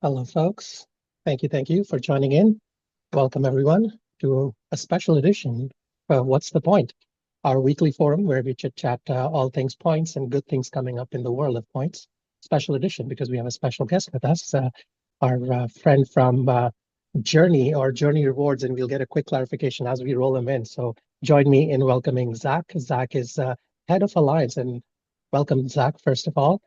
Hello, folks. Thank you for joining in. Welcome, everyone, to a special edition of What's the Point? Our weekly forum where we chit chat all things points and good things coming up in the world of points. Special edition because we have a special guest with us, our friend from Journey or Journey Rewards, and we'll get a quick clarification as we roll them in. So join me in welcoming Zach. Zach is head of Alliance, and welcome, Zach, first of all.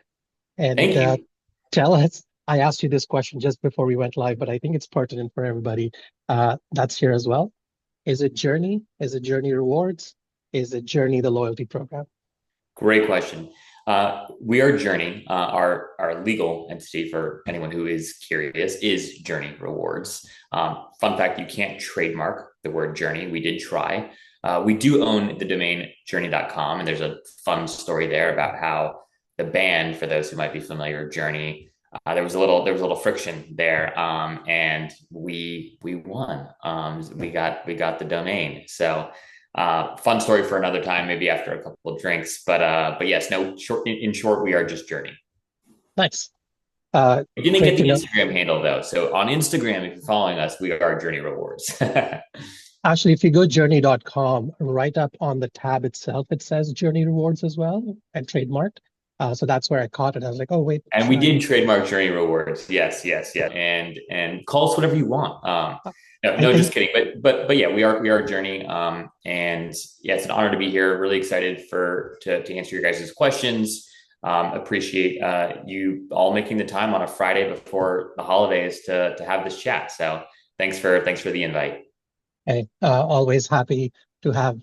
And Thank you. tell us, I asked you this question just before we went live, but I think it's pertinent for everybody that's here as well. Is it Journey? Is it Journey Rewards? Is it Journey, the loyalty program? Great question. We are Journey. Our legal entity, for anyone who is curious, is Journey Rewards. Fun fact: you can't trademark the word Journey. We did try. We do own the domain journey.com, and there's a fun story there about how the band, for those who might be familiar with Journey, there was a little friction there, and we won. We got the domain. So fun story for another time, maybe after a couple of drinks. But yes, no. In short, we are just Journey. Nice. We didn't Great get to the know. Instagram handle though. So on Instagram, if you're following us, we are Journey Rewards. Actually, if you go journey.com, right up on the tab itself, it says Journey Rewards as well and trademarked. So that's where I caught it. I was like, oh, wait, And we should I? did trademark Journey Rewards. Yes, yes, yes. And call us whatever you want. No, I no, just think kidding. But yeah, we are Journey. And yeah, it's an honor to be here. Really excited to answer your guys' questions. Appreciate you all making the time on a Friday before the holidays to have this chat. So thanks for the invite. always happy to have,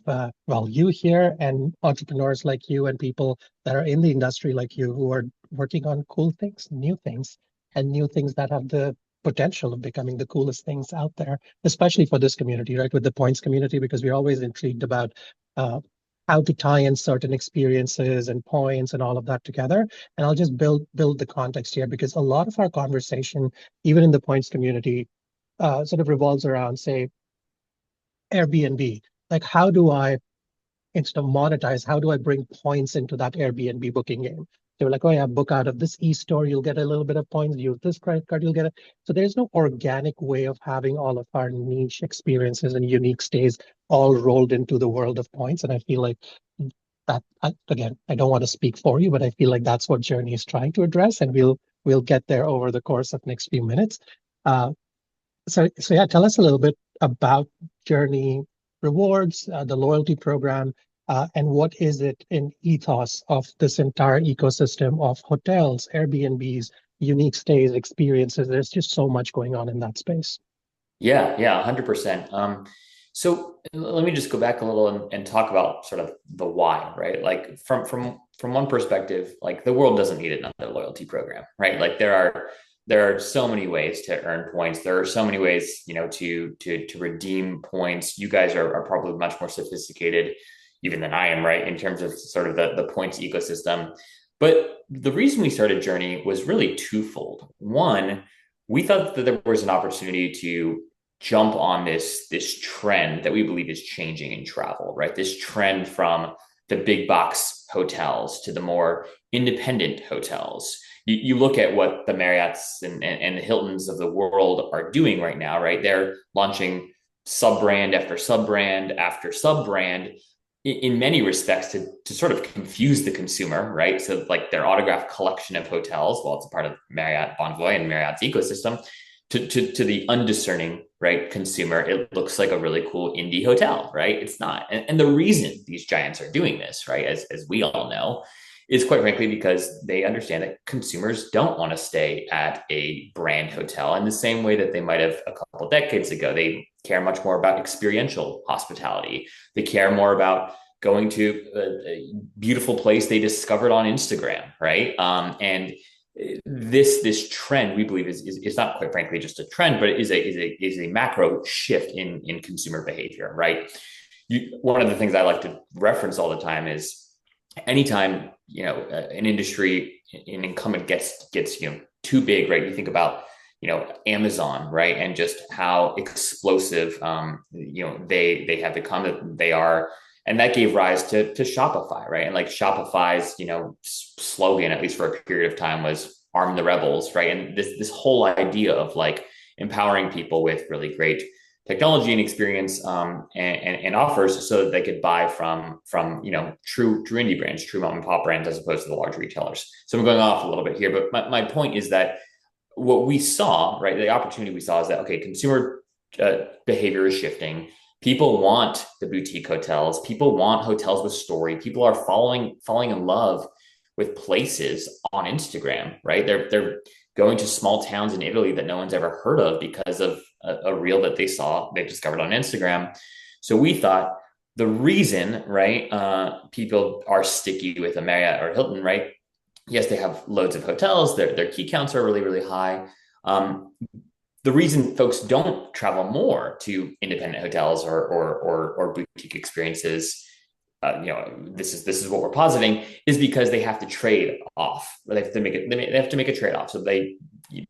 well, you here and entrepreneurs like you and people that are in the industry like you who are working on cool things, and new things that have the potential of becoming the coolest things out there, especially for this community, right? With the points community, because we're always intrigued about uh, how to tie in certain experiences and points and all of that together. And I'll just build the context here because a lot of our conversation, even in the points community, sort of revolves around, say, Airbnb. Like, how do I, instead of monetize, how do I bring points into that Airbnb booking game? They were like, oh yeah, book out of this e-store, you'll get a little bit of points. Use this credit card, you'll get it. So there's no organic way of having all of our niche experiences and unique stays all rolled into the world of points. And I feel like again, I don't want to speak for you, but I feel like that's what Journey is trying to address, and we'll get there over the course of next few minutes. Uh, so yeah, tell us a little bit about Journey Rewards, the loyalty program, and what is it in ethos of this entire ecosystem of hotels, Airbnbs, unique stays, experiences. There's just so much going on in that space. Yeah, yeah, 100%. So let me just go back a little and talk about sort of the why, right? Like from one perspective, like the world doesn't need another loyalty program, right? Like there are so many ways to earn points. There are so many ways, to redeem points. You guys are probably much more sophisticated even than I am, right? In terms of sort of the points ecosystem. But the reason we started Journey was really twofold. One, we thought that there was an opportunity to jump on this trend that we believe is changing in travel, right? This trend from the big box hotels to the more independent hotels. You look at what the Marriotts and the Hiltons of the world are doing right now, right? They're launching sub brand after sub brand after sub brand in many respects to sort of confuse the consumer, right? So like their autograph collection of hotels, well, it's a part of Marriott Bonvoy and Marriott's ecosystem, to the undiscerning, right, consumer, it looks like a really cool indie hotel, right? It's not. And the reason these giants are doing this, right, as we all know, is quite frankly because they understand that consumers don't want to stay at a brand hotel in the same way that they might have a couple of decades ago. They care much more about experiential hospitality. They care more about going to a beautiful place they discovered on Instagram, right? And this trend we believe is not quite frankly just a trend, but it is a macro shift in consumer behavior, right? One of the things I like to reference all the time is anytime an industry, an incumbent gets too big, right? You think about Amazon, right, and just how explosive they have become, that they are, and that gave rise to Shopify, right? And like Shopify's slogan, at least for a period of time, was arm the rebels, right? And this whole idea of like empowering people with really great technology and experience, and offers so that they could buy from true indie brands, true mom and pop brands, as opposed to the large retailers. So I'm going off a little bit here, but my point is that what we saw, right, the opportunity we saw is that, okay, consumer behavior is shifting. People want the boutique hotels. People want hotels with story. People are falling in love with places on Instagram, right? They're going to small towns in Italy that no one's ever heard of because of a reel that they discovered on Instagram. So we thought the reason, right, people are sticky with a Marriott or Hilton, right? Yes, they have loads of hotels. Their key counts are really, really high. The reason folks don't travel more to independent hotels or boutique experiences, this is what we're positing, is because they have to trade off. They have to make it. They have to make a trade off. So they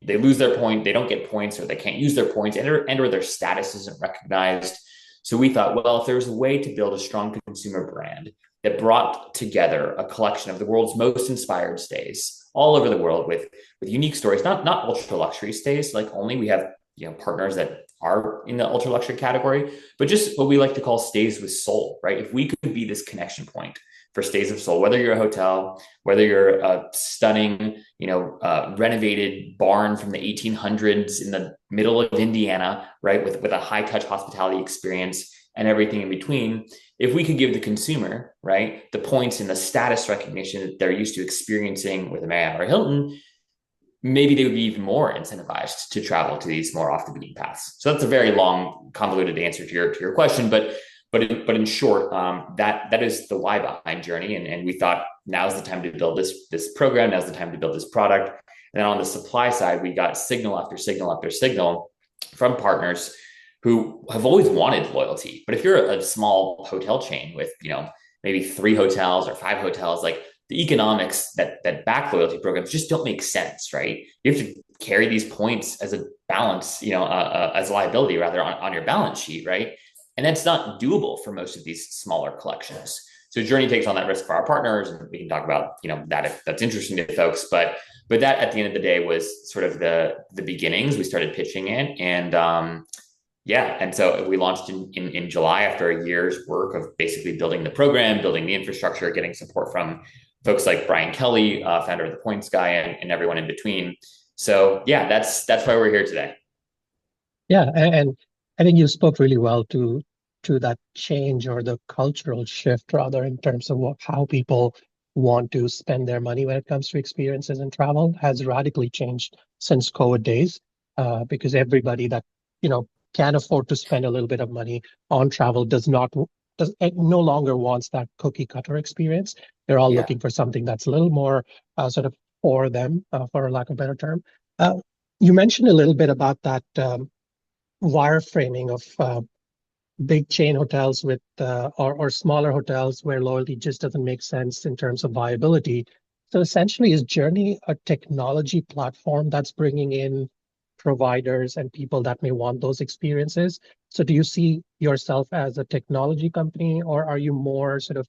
lose their point. They don't get points, or they can't use their points, and or their status isn't recognized. So we thought, well, if there was a way to build a strong consumer brand that brought together a collection of the world's most inspired stays all over the world with unique stories, not ultra luxury stays, like only we have partners that are in the ultra luxury category, but just what we like to call stays with soul, right? If we could be this connection point for stays of soul, whether you're a hotel, whether you're a stunning, renovated barn from the 1800s in the middle of Indiana, right, with a high touch hospitality experience and everything in between, if we could give the consumer, right, the points and the status recognition that they're used to experiencing with a Marriott or Hilton, maybe they would be even more incentivized to travel to these more off the beaten paths. So that's a very long, convoluted answer to your question, but in short, that is the why behind Journey, and we thought now's the time to build this program. Now's the time to build this product. And then on the supply side, we got signal after signal after signal from partners who have always wanted loyalty. But if you're a small hotel chain with maybe 3 hotels or 5 hotels, like the economics that back loyalty programs just don't make sense, right? You have to carry these points as a balance, as a liability rather on your balance sheet, right? And that's not doable for most of these smaller collections. So Journey takes on that risk for our partners, and we can talk about that if that's interesting to folks. But that at the end of the day was sort of the beginnings. We started pitching it, and and so we launched in July after a year's work of basically building the program, building the infrastructure, getting support from folks like Brian Kelly, founder of the Points Guy, and everyone in between. So that's why we're here today. Yeah, and I think you spoke really well to that change, or the cultural shift rather, in terms of how people want to spend their money when it comes to experiences and travel has radically changed since COVID days, because everybody that can afford to spend a little bit of money on travel no longer wants that cookie cutter experience. They're all looking for something that's a little more sort of for them, for lack of a better term. You mentioned a little bit about that wireframing of big chain hotels with or smaller hotels where loyalty just doesn't make sense in terms of viability. So essentially, is Journey a technology platform that's bringing in providers and people that may want those experiences? So do you see yourself as a technology company, or are you more sort of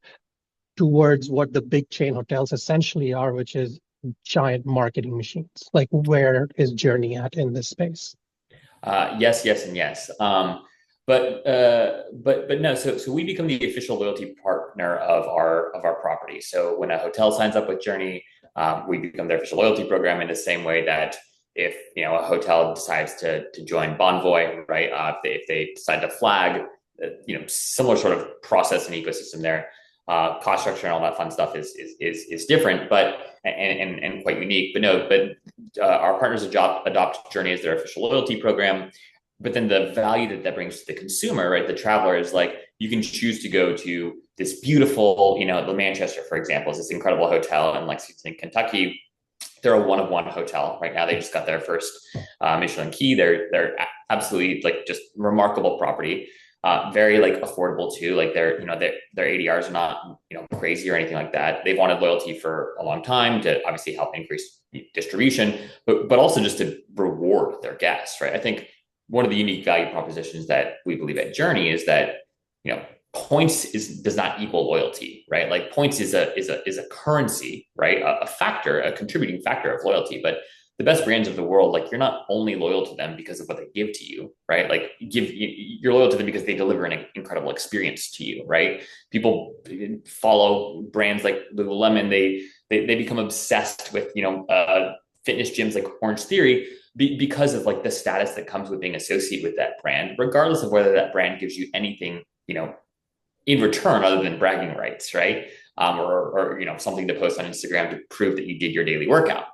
towards what the big chain hotels essentially are, which is giant marketing machines? Like, where is Journey at in this space? Yes, and yes. But no. So we become the official loyalty partner of our property. So when a hotel signs up with Journey, we become their official loyalty program in the same way that if a hotel decides to join Bonvoy, right? If they decide to flag, similar sort of process and ecosystem there. Cost structure and all that fun stuff is different, but and quite unique. But our partners adopt Journey as their official loyalty program. But then the value that brings to the consumer, right, the traveler, is like, you can choose to go to this beautiful, the Manchester, for example, is this incredible hotel in Lexington, Kentucky. They're a one-of-one hotel right now. They just got their first Michelin key. They're absolutely like just remarkable property. Very like affordable too. Like their ADRs are not crazy or anything like that. They've wanted loyalty for a long time to obviously help increase distribution, but also just to reward their guests, right? I think one of the unique value propositions that we believe at Journey is that points does not equal loyalty, right? Like points is a currency, right? A factor, a contributing factor of loyalty. But the best brands of the world, like you're not only loyal to them because of what they give to you, right? Like you're loyal to them because they deliver an incredible experience to you, right? People follow brands like Lululemon. They become obsessed with fitness gyms like Orange Theory because of like the status that comes with being associated with that brand, regardless of whether that brand gives you anything, in return other than bragging rights, right? Or something to post on Instagram to prove that you did your daily workout.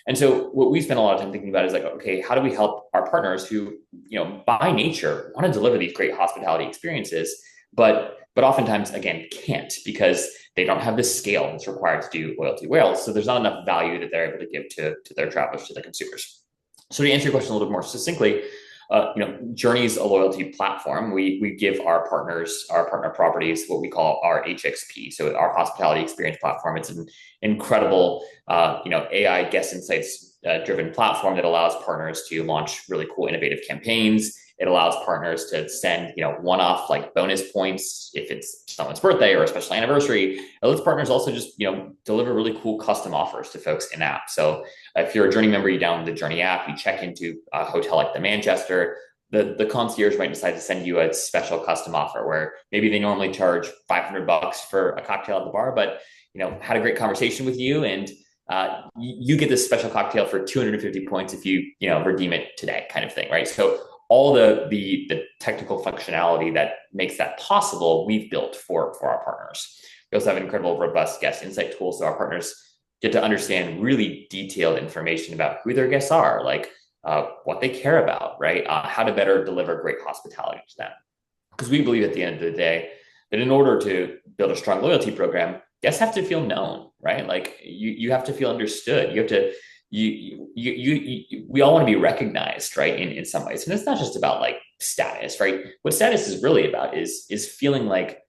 And so what we spend a lot of time thinking about is like, okay, how do we help our partners who, by nature want to deliver these great hospitality experiences, but oftentimes again can't because they don't have the scale that's required to do loyalty well. So there's not enough value that they're able to give to their travelers, to their consumers. So to answer your question a little bit more succinctly, Journey's a loyalty platform. We give our partners, our partner properties, what we call our HXP, so our hospitality experience platform. It's an incredible, AI guest insights driven platform that allows partners to launch really cool, innovative campaigns. It allows partners to send, one-off like bonus points if it's someone's birthday or a special anniversary. It lets partners also just, deliver really cool custom offers to folks in app. So if you're a Journey member, you download the Journey app, you check into a hotel like the Manchester, the concierge might decide to send you a special custom offer where maybe they normally charge $500 for a cocktail at the bar, but, had a great conversation with you and you get this special cocktail for 250 points if you, redeem it today, kind of thing, right? So all the technical functionality that makes that possible, we've built for our partners. We also have an incredible, robust guest insight tool, so our partners get to understand really detailed information about who their guests are, like what they care about, right? How to better deliver great hospitality to them. Because we believe at the end of the day that in order to build a strong loyalty program, guests have to feel known, right? Like you have to feel understood. You have to we all want to be recognized, right? In some ways. And it's not just about like status, right? What status is really about is feeling like,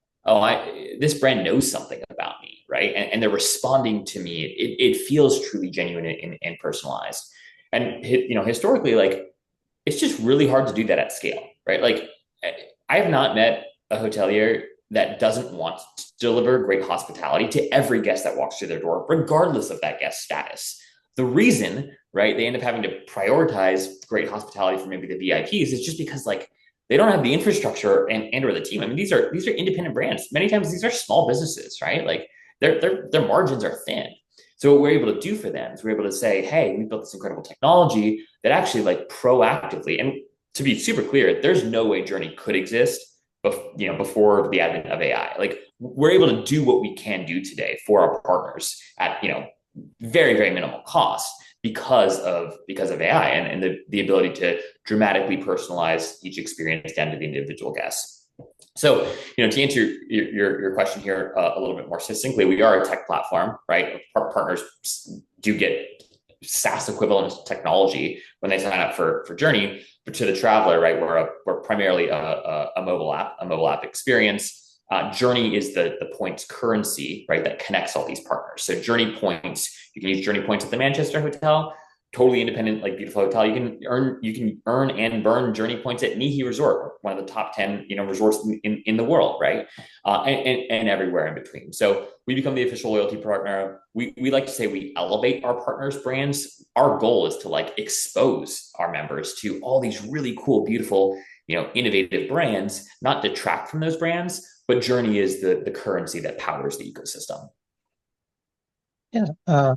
this brand knows something about me, right? And they're responding to me. It feels truly genuine and personalized. And historically, like it's just really hard to do that at scale, right? Like I have not met a hotelier that doesn't want to deliver great hospitality to every guest that walks through their door, regardless of that guest status. The reason, right, they end up having to prioritize great hospitality for maybe the VIPs is just because like they don't have the infrastructure and or the team. I mean, these are independent brands. Many times these are small businesses, right? Like their margins are thin. So what we're able to do for them is we're able to say, hey, we built this incredible technology that actually like proactively, and to be super clear, there's no way Journey could exist before the advent of AI. Like we're able to do what we can do today for our partners at, very, very minimal cost because of AI and the ability to dramatically personalize each experience down to the individual guests. So, to answer your question here a little bit more succinctly, we are a tech platform, right? Our partners do get SaaS equivalent technology when they sign up for Journey, but to the traveler, right? We're primarily a mobile app experience. Journey is the points currency, right, that connects all these partners. So Journey points, you can use Journey points at the Manchester Hotel, totally independent, like beautiful hotel. You can earn and burn Journey points at Nihi Resort, one of the top 10 resorts in the world, right, and everywhere in between. So we become the official loyalty partner. We like to say we elevate our partners' brands. Our goal is to like expose our members to all these really cool, beautiful, innovative brands, not detract from those brands. But Journey is the currency that powers the ecosystem. Yeah.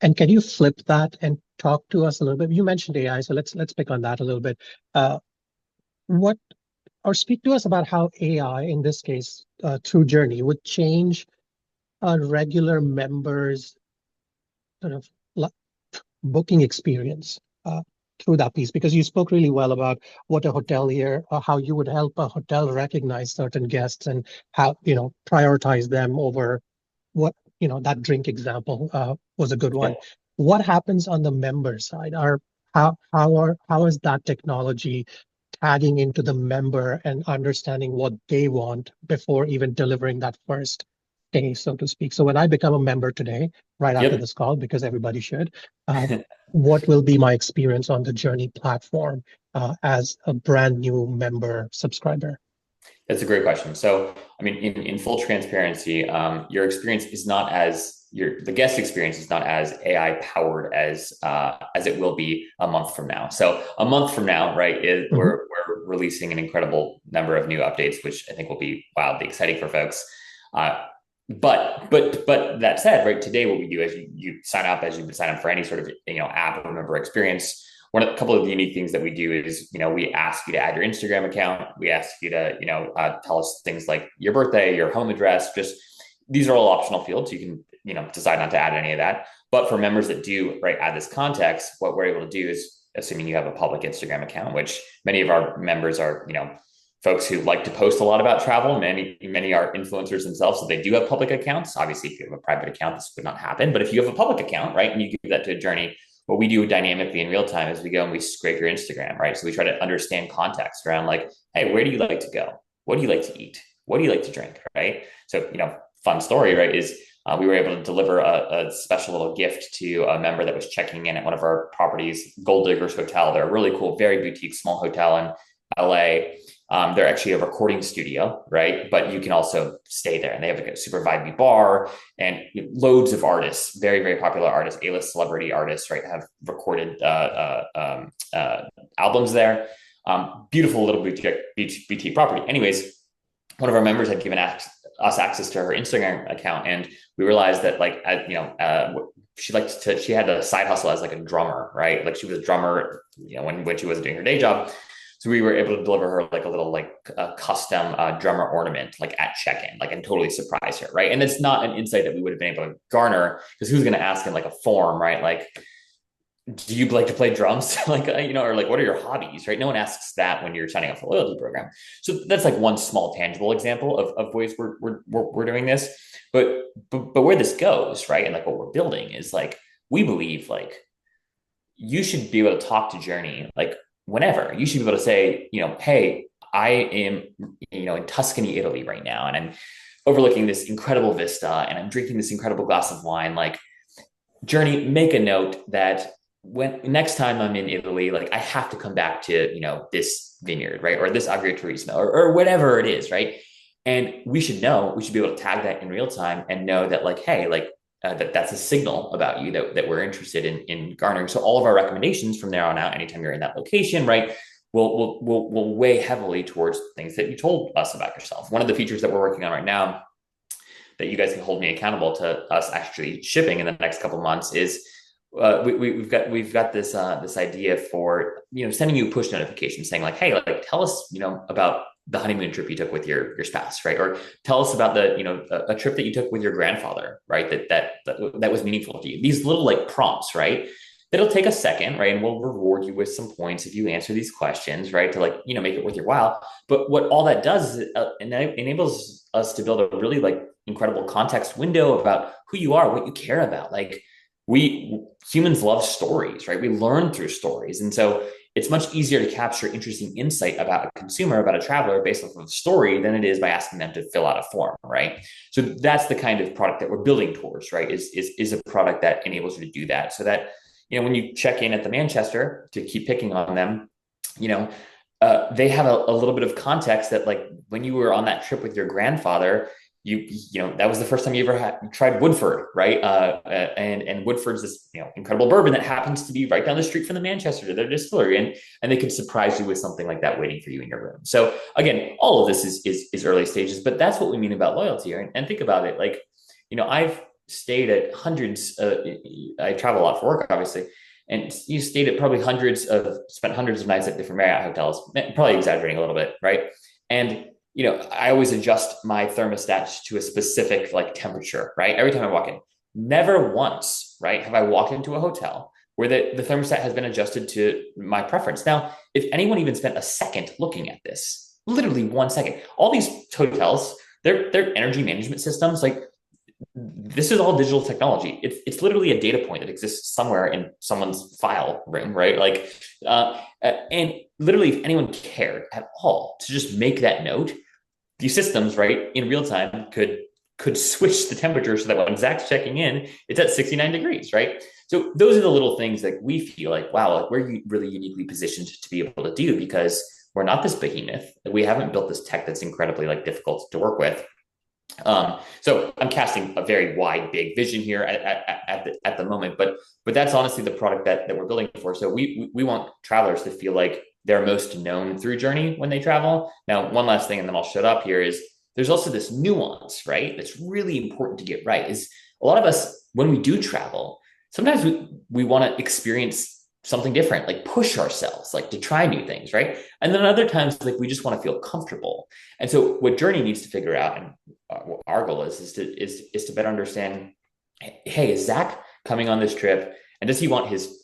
And can you flip that and talk to us a little bit? You mentioned AI, so let's pick on that a little bit. Speak to us about how AI, in this case, through Journey, would change a regular member's sort of booking experience through that piece, because you spoke really well about what a hotelier, how you would help a hotel recognize certain guests and how, prioritize them over what, that drink example was a good one. Yeah. What happens on the member side? How is that technology tagging into the member and understanding what they want before even delivering that first day, so to speak? So when I become a member today, right after this call, because everybody should, what will be my experience on the Journey platform as a brand new member subscriber? That's a great question. So, I mean, in full transparency, your experience is not as the guest experience is not as AI powered as it will be a month from now. So, a month from now, right, Mhm. we're releasing an incredible number of new updates, which I think will be wildly exciting for folks. Uh, but that said, right, today what we do is you sign up as you would sign up for any sort of app or member experience. A couple of the unique things that we do is, we ask you to add your Instagram account. We ask you to, tell us things like your birthday, your home address. Just these are all optional fields. You can, decide not to add any of that. But for members that do, right, add this context, what we're able to do is, assuming you have a public Instagram account, which many of our members are, folks who like to post a lot about travel. Many are influencers themselves, so they do have public accounts. Obviously, if you have a private account, this would not happen. But if you have a public account, right, and you give that to a journey, what we do dynamically in real time is we go and we scrape your Instagram, right? So we try to understand context around like, hey, where do you like to go? What do you like to eat? What do you like to drink, right? So, fun story, right, is we were able to deliver a special little gift to a member that was checking in at one of our properties, Gold Diggers Hotel. They're a really cool, very boutique, small hotel in LA. They're actually a recording studio, right? But you can also stay there, and they have like a super vibey bar and loads of artists, very, very popular artists, A-list celebrity artists, right? Have recorded albums there. Beautiful little boutique property. Anyways, one of our members had given us access to her Instagram account, and we realized that she had a side hustle as like a drummer, right? Like she was a drummer, when she wasn't doing her day job. So we were able to deliver her like a little a custom drummer ornament like at check-in, like, and totally surprise her, right? And it's not an insight that we would have been able to garner, because who's going to ask in like a form, right? Like, do you like to play drums? Or like, what are your hobbies, right? No one asks that when you're signing up for a loyalty program. So that's like one small tangible example of ways we're doing this. But where this goes, right? And like what we're building is like, we believe like you should be able to talk to Journey like whenever. You should be able to say, hey, I am, in Tuscany, Italy right now, and I'm overlooking this incredible vista, and I'm drinking this incredible glass of wine. Like, Journey, make a note that when next time I'm in Italy, like I have to come back to, this vineyard, right? Or this agriturismo, or whatever it is, right? And we should be able to tag that in real time and know that like, hey, like that's a signal about you that we're interested in garnering. So all of our recommendations from there on out, anytime you're in that location, right, will weigh heavily towards things that you told us about yourself. One of the features that we're working on right now that you guys can hold me accountable to us actually shipping in the next couple of months is we've got this idea for sending you a push notification saying like, hey, like tell us about the honeymoon trip you took with your spouse, right? Or tell us about a trip that you took with your grandfather, right? That was meaningful to you. These little like prompts, right? That'll take a second, right? And we'll reward you with some points if you answer these questions, right? To like make it worth your while. But what all that does is it enables us to build a really like incredible context window about who you are, what you care about. Like we humans love stories, right? We learn through stories, and so it's much easier to capture interesting insight about a consumer, about a traveler based off of a story than it is by asking them to fill out a form, right? So that's the kind of product that we're building towards, right? Is a product that enables you to do that, so that when you check in at the Manchester, to keep picking on them, they have a little bit of context that like when you were on that trip with your grandfather, that was the first time you ever tried Woodford, right? And Woodford's this incredible bourbon that happens to be right down the street from the Manchester to their distillery, and they could surprise you with something like that waiting for you in your room. So again, all of this is early stages, but that's what we mean about loyalty. Right? And think about it, like I've stayed at hundreds. I travel a lot for work, obviously, and you stayed at spent hundreds of nights at different Marriott hotels. Probably exaggerating a little bit, right? And I always adjust my thermostat to a specific like temperature, right? Every time I walk in. Never once, right, have I walked into a hotel where the thermostat has been adjusted to my preference. Now, if anyone even spent a second looking at this, literally 1 second, all these hotels, their energy management systems, like this is all digital technology. It's literally a data point that exists somewhere in someone's file room, right? Like, and literally, if anyone cared at all to just make that note, these systems, right, in real time could switch the temperature so that when Zach's checking in, it's at 69 degrees, right? So those are the little things that we feel like, wow, like we're really uniquely positioned to be able to do, because we're not this behemoth. We haven't built this tech that's incredibly like difficult to work with. So I'm casting a very wide, big vision here at the moment, but that's honestly the product that we're building for. So we want travelers to feel like they're most known through Journey when they travel. Now, one last thing, and then I'll shut up here, is there's also this nuance, right? That's really important to get right. Is a lot of us, when we do travel, sometimes we want to experience something different, like push ourselves, like to try new things, right? And then other times, like we just want to feel comfortable. And so what Journey needs to figure out, and what our goal is to better understand, hey, is Zach coming on this trip, and does he want his,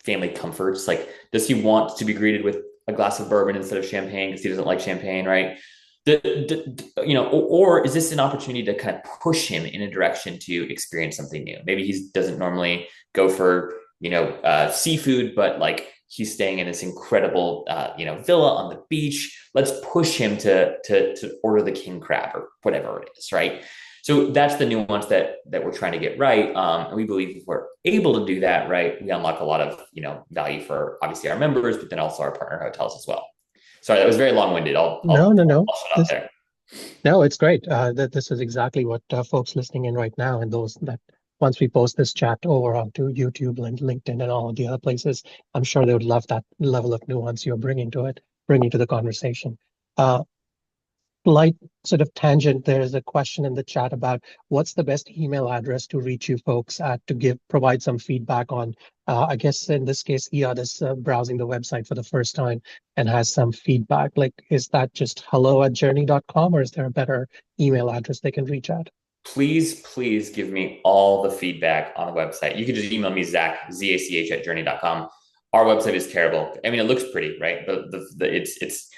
family comforts? Like, does he want to be greeted with a glass of bourbon instead of champagne because he doesn't like champagne, right? Or is this an opportunity to kind of push him in a direction to experience something new? Maybe he doesn't normally go for seafood, but like he's staying in this incredible villa on the beach. Let's push him to order the king crab or whatever it is, right? So that's the nuance that we're trying to get right. And we believe if we're able to do that right, we unlock a lot of value for obviously our members, but then also our partner hotels as well. Sorry, that was very long-winded. No. I'll shut up there. No, it's great. That this is exactly what folks listening in right now, and those that once we post this chat over onto YouTube and LinkedIn and all of the other places, I'm sure they would love that level of nuance you're bringing to the conversation. Light sort of tangent, there's a question in the chat about what's the best email address to reach you folks at to provide some feedback on. I guess in this case, Iyad is browsing the website for the first time and has some feedback. Like, is that just hello@journey.com, or is there a better email address they can reach at? Please give me all the feedback on the website. You can just email me, Zach, ZACH@journey.com. Our website is terrible. I mean, it looks pretty, right? But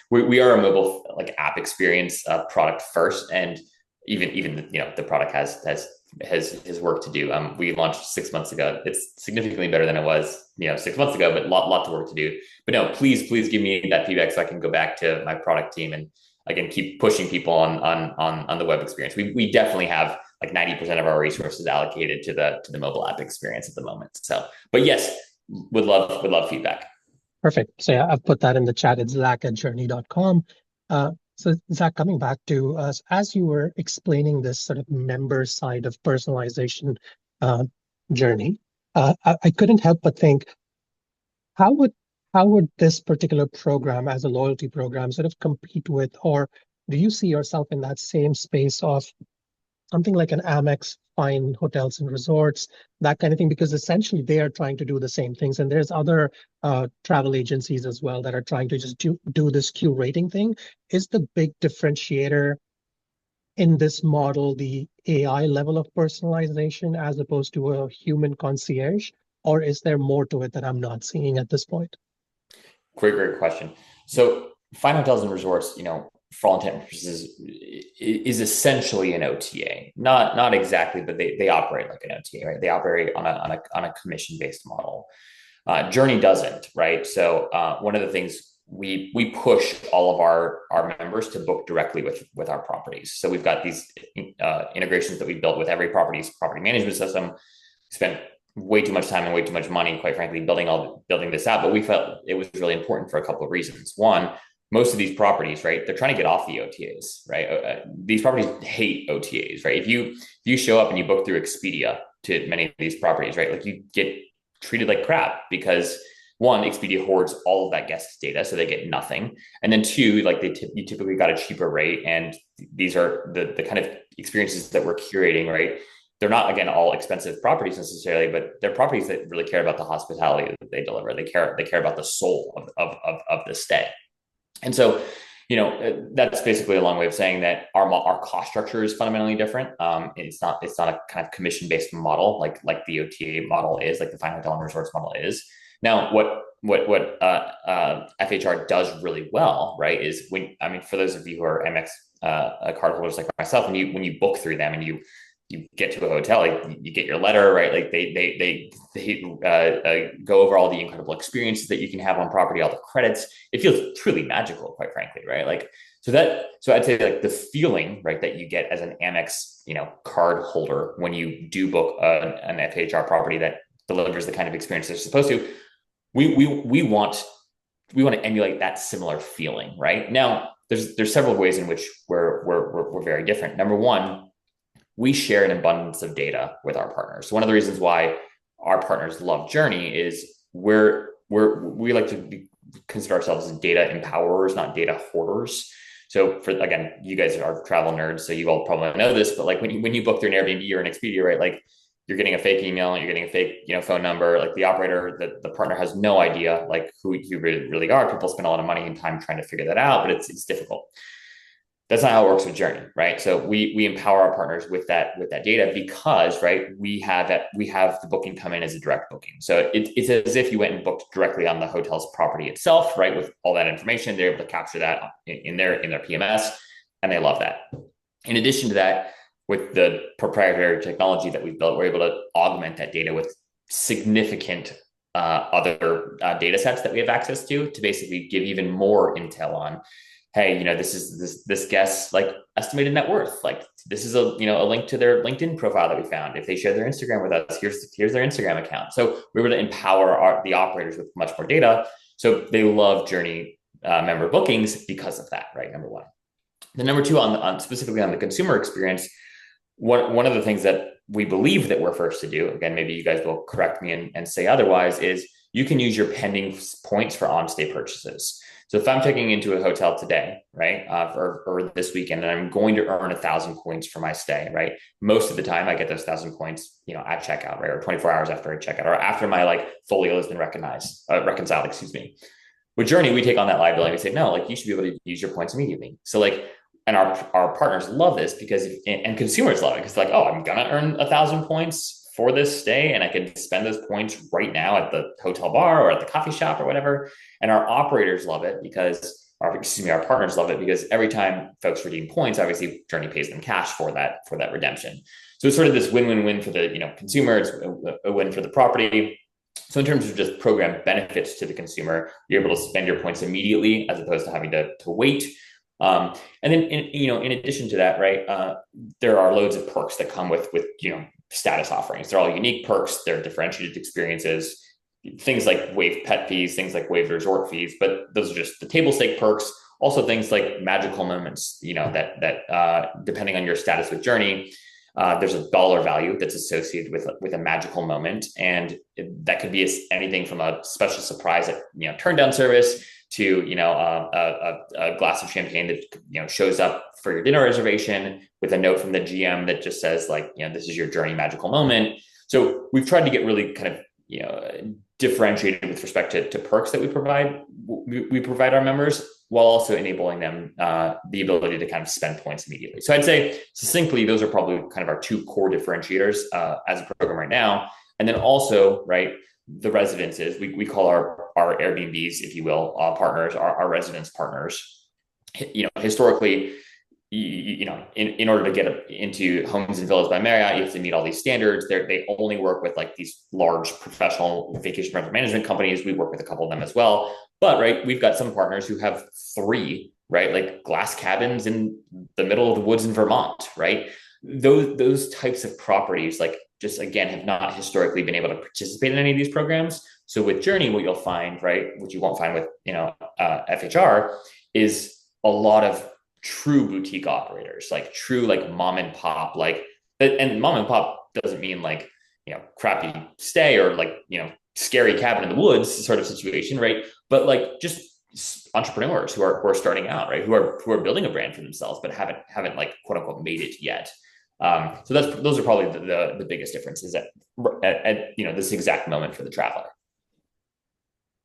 we are a mobile like app experience product first, and even the product has work to do. We launched 6 months ago. It's significantly better than it was 6 months ago, but lot of work to do. But no, please give me that feedback so I can go back to my product team and again keep pushing people on the web experience. We definitely have like 90% of our resources allocated to the mobile app experience at the moment. So, but yes, would love feedback. Perfect. So yeah, I've put that in the chat. It's zach@journey.com. So Zach, coming back to us, as you were explaining this sort of member side of personalization journey, I couldn't help but think, how would this particular program as a loyalty program sort of compete with, or do you see yourself in that same space of something like an Amex, Fine Hotels and Resorts, that kind of thing? Because essentially they are trying to do the same things. And there's other travel agencies as well that are trying to just do this curating thing. Is the big differentiator in this model the AI level of personalization as opposed to a human concierge? Or is there more to it that I'm not seeing at this point? Great question. So Fine Hotels and Resorts, for all intent and purposes, is essentially an OTA. Not exactly, but they operate like an OTA, right? They operate on a commission-based model. Journey doesn't, right? So one of the things we push all of our members to book directly with our properties. So we've got these integrations that we built with every property's property management system. Spent way too much time and way too much money, quite frankly, building this out. But we felt it was really important for a couple of reasons. One, most of these properties, right, they're trying to get off the OTAs, right? These properties hate OTAs, right? If you show up and you book through Expedia to many of these properties, right, like you get treated like crap because one, Expedia hoards all of that guest data, so they get nothing. And then two, like you typically got a cheaper rate, and these are the kind of experiences that we're curating, right? They're not, again, all expensive properties necessarily, but they're properties that really care about the hospitality that they deliver. They care about the soul of the stay. And so, that's basically a long way of saying that our cost structure is fundamentally different. It's not a kind of commission-based model like the OTA model is, like the Fine Hotel and Resorts model is. Now, what FHR does really well, right, is for those of you who are MX cardholders like myself, when you book through them and you get to a hotel, like you get your letter, right? Like they go over all the incredible experiences that you can have on property, all the credits. It feels truly magical, quite frankly, right? Like so I'd say like the feeling, right, that you get as an Amex, card holder when you do book an FHR property that delivers the kind of experience they're supposed to. We want we want to emulate that similar feeling, right? Now, there's several ways in which we're very different. Number one, we share an abundance of data with our partners. So one of the reasons why our partners love Journey is we like to consider ourselves as data empowerers, not data hoarders. So for, again, you guys are travel nerds, so you all probably know this, but like when you book through an Airbnb or an Expedia, right? Like you're getting a fake email, you're getting a fake, phone number. Like the operator, the partner has no idea like who you really are. People spend a lot of money and time trying to figure that out, but it's difficult. That's not how it works with Journey, right? So we empower our partners with that data because, right, we have the booking come in as a direct booking. So it's as if you went and booked directly on the hotel's property itself, right? With all that information, they're able to capture that in their PMS, and they love that. In addition to that, with the proprietary technology that we've built, we're able to augment that data with significant other data sets that we have access to basically give even more intel on, hey, this is this guest's like estimated net worth. Like this is a link to their LinkedIn profile that we found. If they share their Instagram with us, here's their Instagram account. So we were to empower the operators with much more data. So they love Journey member bookings because of that, right? Number one. Then number two, on specifically on the consumer experience, one of the things that we believe that we're first to do, again, maybe you guys will correct me and say otherwise, is you can use your pending points for on-stay purchases. So if I'm checking into a hotel today, right, or this weekend, and I'm going to earn 1,000 points for my stay, right, most of the time I get those 1,000 points, at checkout, right, or 24 hours after I check out, or after my like folio has been reconciled, excuse me. With Journey, we take on that liability. We say, no, like you should be able to use your points immediately. So like, and our partners love this because, and consumers love it because like, oh, I'm gonna earn 1,000 points for this stay, and I can spend those points right now at the hotel bar or at the coffee shop or whatever. And our operators love it because, our partners love it because every time folks redeem points, obviously Journey pays them cash for that redemption. So it's sort of this win-win-win for the consumer. It's a win for the property. So in terms of just program benefits to the consumer, you're able to spend your points immediately as opposed to having to wait. And then, in addition to that, right, there are loads of perks that come with status offerings. They're all unique perks. They're differentiated experiences, things like waived pet fees, things like waived resort fees, but those are just the table stake perks. Also things like magical moments, that depending on your status with Journey, there's a dollar value that's associated with a magical moment. And that could be anything from a special surprise at, turn down service to, a glass of champagne that, shows up for your dinner reservation with a note from the GM that just says like, this is your Journey magical moment. So we've tried to get really kind of, differentiated with respect to perks that we provide our members, while also enabling them the ability to kind of spend points immediately. So I'd say succinctly, those are probably kind of our two core differentiators as a program right now. And then also, right, the residences, we call our Airbnbs, if you will, partners, our residence partners. Historically, in order to get into Homes and Villas by Marriott, you have to meet all these standards. They only work with like these large professional vacation rental management companies. We work with a couple of them as well. But right, we've got some partners who have 3, right, like glass cabins in the middle of the woods in Vermont, right? Those types of properties, like just again, have not historically been able to participate in any of these programs. So with Journey, what you'll find, right, which you won't find with FHR, is a lot of true boutique operators, like true like mom and pop, like, and mom and pop doesn't mean like crappy stay or like scary cabin in the woods sort of situation, right? But like just entrepreneurs who are starting out, right, who are building a brand for themselves but haven't like quote unquote made it yet. So those are probably the biggest differences at this exact moment for the traveler.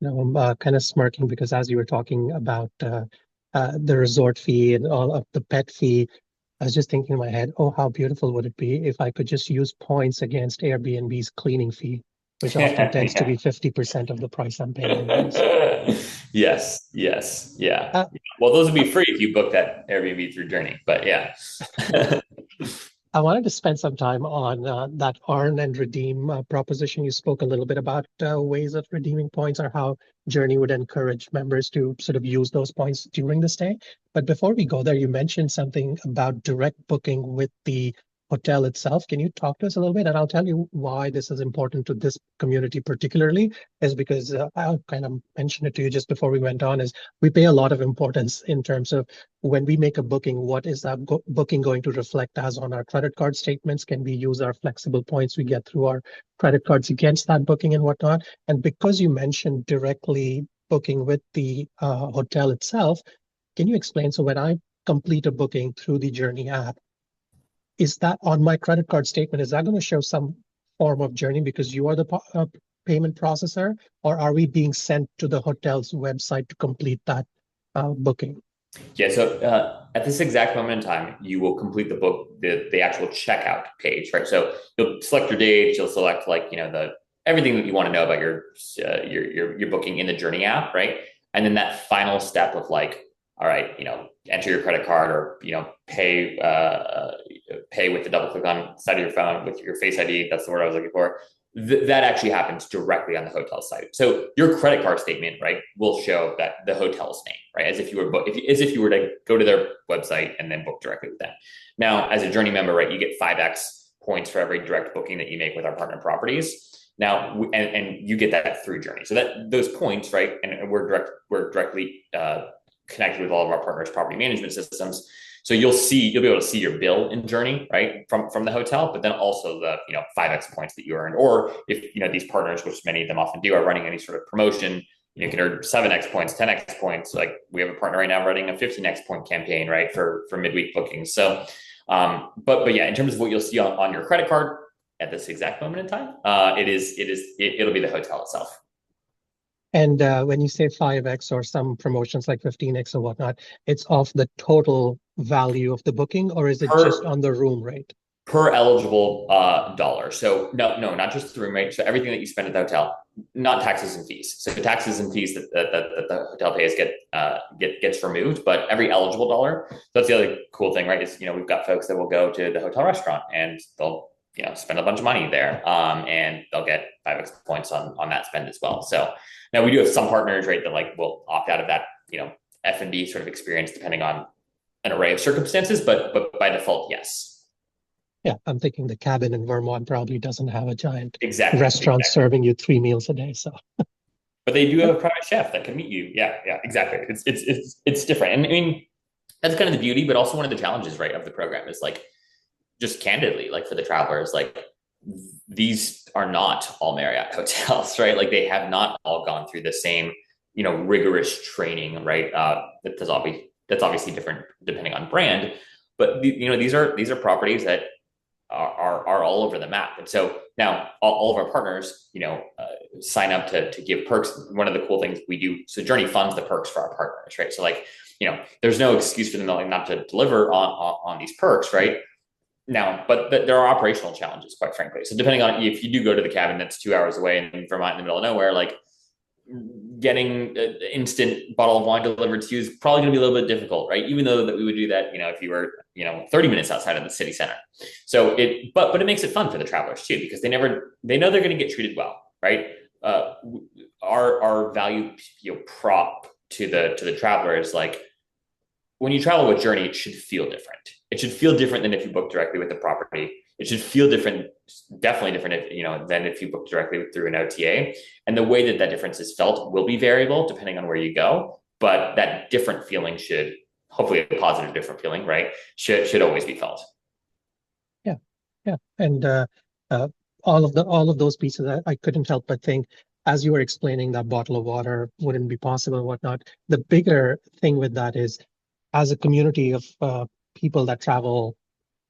I'm kind of smirking because as you were talking about the resort fee and all of the pet fee, I was just thinking in my head, oh, how beautiful would it be if I could just use points against Airbnb's cleaning fee, which often tends to be 50% of the price I'm paying anyways. Yes, yeah. Well, those would be free if you book that Airbnb through Journey, but yeah. I wanted to spend some time on that earn and redeem proposition. You spoke a little bit about ways of redeeming points or how Journey would encourage members to sort of use those points during the stay. But before we go there, you mentioned something about direct booking with the hotel itself. Can you talk to us a little bit? And I'll tell you why this is important to this community particularly, is because I kind of mentioned it to you just before we went on, is we pay a lot of importance in terms of when we make a booking, what is that booking going to reflect as on our credit card statements? Can we use our flexible points we get through our credit cards against that booking and whatnot? And because you mentioned directly booking with the hotel itself, can you explain? So when I complete a booking through the Journey app, is that on my credit card statement, is that going to show some form of journey because you are the payment processor, or are we being sent to the hotel's website to complete that booking? Yeah, so at this exact moment in time, you will complete the actual checkout page, right? So you'll select your dates, you'll select like the everything that you want to know about your booking in the Journey app, right? And then that final step of like, all right, enter your credit card or pay with the double click on the side of your phone with your Face ID. That's the word I was looking for. That actually happens directly on the hotel site. So your credit card statement, right, will show that the hotel's name, right, as if you were to go to their website and then book directly with them. Now, as a Journey member, right, you get 5x points for every direct booking that you make with our partner properties. Now, and you get that through Journey. So that those points, right, and we're directly connected with all of our partners' property management systems. So you'll be able to see your bill in Journey, right, from the hotel, but then also the 5x points that you earned. Or if these partners, which many of them often do, are running any sort of promotion, you can earn 7x points, 10x points. Like we have a partner right now running a 15x point campaign, right, for midweek bookings. So, but yeah, in terms of what you'll see on your credit card at this exact moment in time, it'll be the hotel itself. And when you say 5x or some promotions like 15x or whatnot, it's off the total value of the booking, or is it just on the room rate? Per eligible dollar. So no, not just the room rate. So everything that you spend at the hotel, not taxes and fees. So the taxes and fees that the hotel pays gets removed, but every eligible dollar. That's the other cool thing, right? Is we've got folks that will go to the hotel restaurant and they'll spend a bunch of money there, and they'll get 5x points on that spend as well. So now we do have some partners, right, that like will opt out of that F&B sort of experience depending on an array of circumstances, but by default, yes. Yeah, I'm thinking the cabin in Vermont probably doesn't have a giant restaurant serving you 3 meals a day. So, but they do have a private chef that can meet you. Yeah, exactly. It's different, and I mean that's kind of the beauty, but also one of the challenges, right, of the program is like just candidly, like for the travelers, like these are not all Marriott hotels, right? Like they have not all gone through the same rigorous training, right? That's obviously different depending on brand, but these are properties that are all over the map. And so now all of our partners, sign up to give perks. One of the cool things we do, so Journey funds the perks for our partners, right? So like, there's no excuse for them not to deliver on these perks, right? Now, but there are operational challenges, quite frankly. So depending on if you do go to the cabin that's 2 hours away in Vermont in the middle of nowhere, like getting an instant bottle of wine delivered to you is probably going to be a little bit difficult, right? Even though that we would do that, if you were, 30 minutes outside of the city center. So but it makes it fun for the travelers too, because they know they're going to get treated well, right? Our value, prop to the traveler is like, when you travel with Journey, it should feel different. It should feel different than if you book directly with the property. It should feel different, definitely different, if, than if you book directly through an OTA. And the way that difference is felt will be variable depending on where you go. But that different feeling should, hopefully a positive different feeling, right, should always be felt. Yeah, and all of those pieces, I couldn't help but think, as you were explaining, that bottle of water wouldn't be possible and whatnot. The bigger thing with that is, as a community of people that travel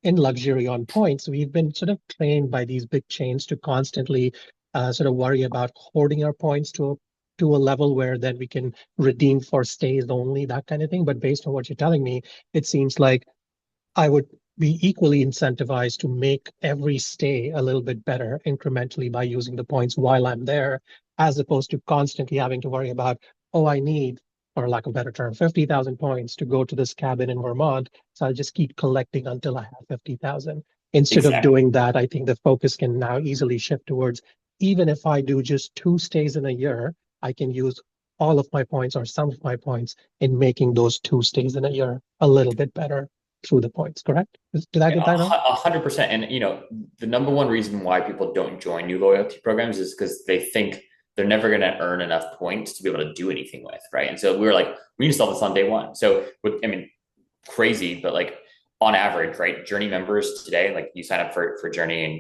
in luxury on points, we've been sort of trained by these big chains to constantly sort of worry about hoarding our points to a level where then we can redeem for stays only, that kind of thing. But based on what you're telling me, it seems like I would be equally incentivized to make every stay a little bit better incrementally by using the points while I'm there, as opposed to constantly having to worry about, oh, I need, for lack of a better term, 50,000 points to go to this cabin in Vermont. So I'll just keep collecting until I have 50,000. Instead of doing that, I think the focus can now easily shift towards, even if I do just 2 stays in a year, I can use all of my points or some of my points in making those 2 stays in a year a little bit better. through the points, correct? Did I get that right? 100%. And the number one reason why people don't join new loyalty programs is because they think they're never going to earn enough points to be able to do anything with, right? And so we were like, we need to solve this on day one. So, crazy, but like on average, right? Journey members today, like you sign up for Journey, and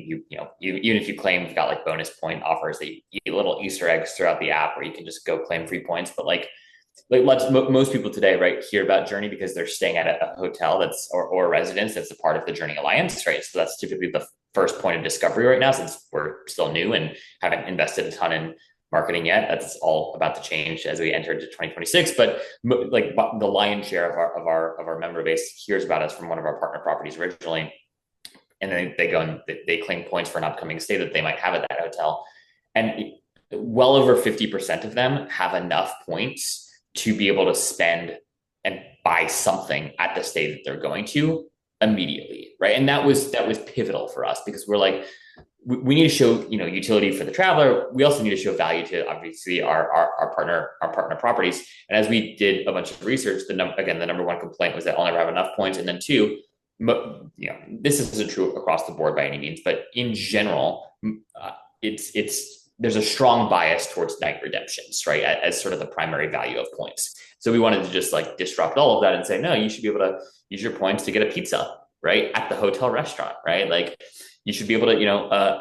even if you claim, you've got like bonus point offers that you get little Easter eggs throughout the app where you can just go claim free points. But most people today, right, hear about Journey because they're staying at a hotel or a residence that's a part of the Journey Alliance, right? So that's typically the first point of discovery right now, since we're still new and haven't invested a ton in marketing yet. That's all about to change as we enter into 2026. But like the lion's share of our member base hears about us from one of our partner properties originally, and then they go and they claim points for an upcoming stay that they might have at that hotel, and well over 50% of them have enough points to be able to spend and buy something at the stay that they're going to immediately, right? And that was pivotal for us, because we're like, we need to show utility for the traveler. We also need to show value to obviously our partner properties. And as we did a bunch of research, the number one complaint was that I'll never have enough points, and then two, this isn't true across the board by any means, but in general, there's a strong bias towards night redemptions, right, as sort of the primary value of points. So we wanted to just like disrupt all of that and say, no, you should be able to use your points to get a pizza, right, at the hotel restaurant, right? Like you should be able to,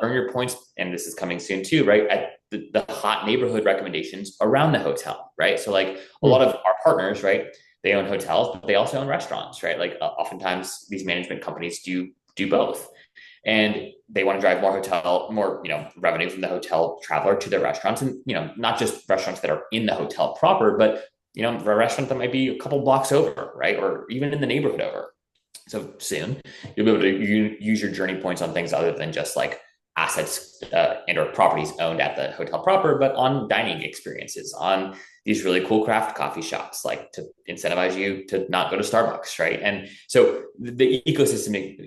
earn your points, and this is coming soon too, right, at the hot neighborhood recommendations around the hotel, right? So like a lot of our partners, right, they own hotels, but they also own restaurants, right? Like oftentimes these management companies do both. And they want to drive more revenue from the hotel traveler to their restaurants, and not just restaurants that are in the hotel proper, but a restaurant that might be a couple blocks over, right, or even in the neighborhood over. So soon you'll be able to use your Journey points on things other than just like assets and or properties owned at the hotel proper, but on dining experiences, on these really cool craft coffee shops, like to incentivize you to not go to Starbucks, right? And so the ecosystem,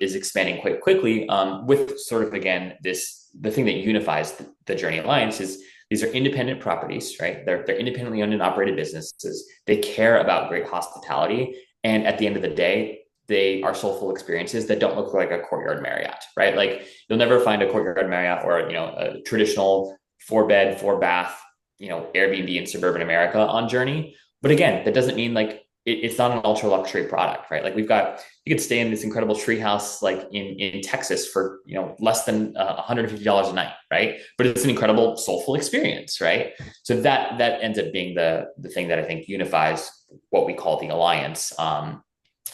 is expanding quite quickly, with sort of, again, the thing that unifies the Journey Alliance is these are independent properties, right? They're independently owned and operated businesses. They care about great hospitality, and at the end of the day, they are soulful experiences that don't look like a Courtyard Marriott, right? Like you'll never find a Courtyard Marriott or a traditional 4-bed, 4-bath, Airbnb in suburban America on Journey. But again, that doesn't mean like it's not an ultra luxury product, right? Like you could stay in this incredible treehouse like in Texas for less than $150 a night, right? But it's an incredible soulful experience, right? So that ends up being the thing that I think unifies what we call the alliance.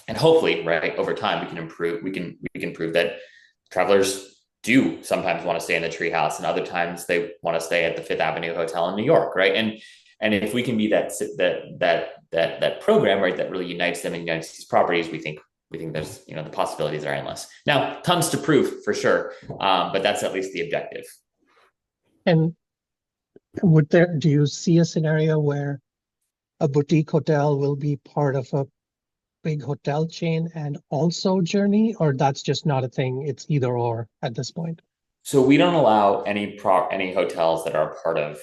And hopefully, right, over time we can prove that travelers do sometimes want to stay in the treehouse, and other times they want to stay at the Fifth Avenue Hotel in New York, right? And if we can be that program, right, that really unites them and unites these properties, we think there's the possibilities are endless. Now, tons to prove for sure, but that's at least the objective. And do you see a scenario where a boutique hotel will be part of a big hotel chain and also Journey, or that's just not a thing? It's either or at this point. So we don't allow any hotels that are a part of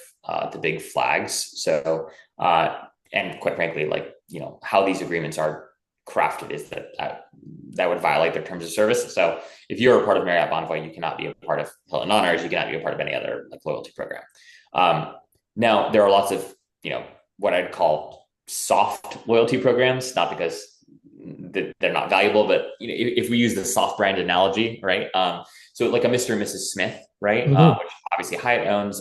the big flags. So and quite frankly, like how these agreements are crafted is that would violate their terms of service. So if you're a part of Marriott Bonvoy, you cannot be a part of Hilton Honors. You cannot be a part of any other like loyalty program. Now there are lots of what I'd call soft loyalty programs, not because they're not valuable, but if we use the soft brand analogy, right? So like a Mr. and Mrs. Smith, right? Mm-hmm. Which obviously Hyatt owns.